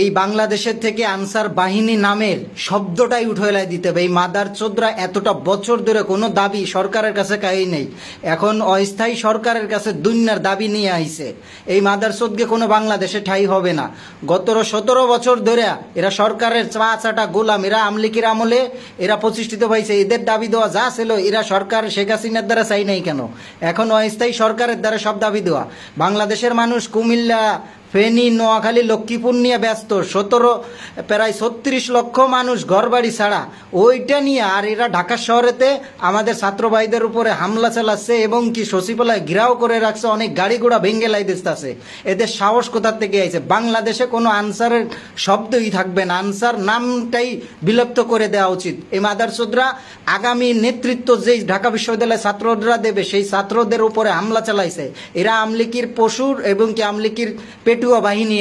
এই বাংলাদেশের থেকে আনসার বাহিনী নামের শব্দটাই উঠে দিতে হবে। এই মাদার চোদরা এতটা বছর ধরে কোনো দাবি সরকারের কাছে কাই নেই, এখন অস্থায়ী সরকারের কাছে দুনিয়ার দাবি নিয়ে আইছে। এই মাদার চোদকে কোনো বাংলাদেশে ঠাই হবে না। গত 17 বছর ধরে এরা সরকারের চা চাটা গোলাম। এরা আমলিকির আমলে এরা প্রতিষ্ঠিত হয়েছে। এদের দাবি দেওয়া যা ছিল এরা সরকার শেখ হাসিনার দ্বারা চাই নাই কেন, এখন অস্থায়ী সরকারের দ্বারা সব দাবি দেওয়া। বাংলাদেশের মানুষ কুমিল্লা, ফেনী, নোয়াখালী, লক্ষ্মীপুর নিয়ে ব্যস্ত। প্রায় 36 লক্ষ মানুষ ঘরবাড়ি ছাড়া, ওইটা নিয়ে। আর এরা ঢাকা শহরেতে আমাদের ছাত্র ভাইদের উপরে হামলা চালাচ্ছে এবং কি সচিবালয় ঘিরাও করে রাখছে, অনেক গাড়ি ঘোড়া ভেঙ্গে লাইতেছে। এদের সাহস কোথার থেকে আইছে? বাংলাদেশে কোনো আনসারের শব্দই থাকবে না, আনসার নামটাই বিলুপ্ত করে দেওয়া উচিত। এই মাদারচোদরা আগামী নেতৃত্ব যেই ঢাকা বিশ্ববিদ্যালয়ের ছাত্ররা দেবে, সেই ছাত্রদের উপরে হামলা চালাইছে। এরা আমলিকির পশুর এবং কি আমলিকির পেটুয়া বাহিনী।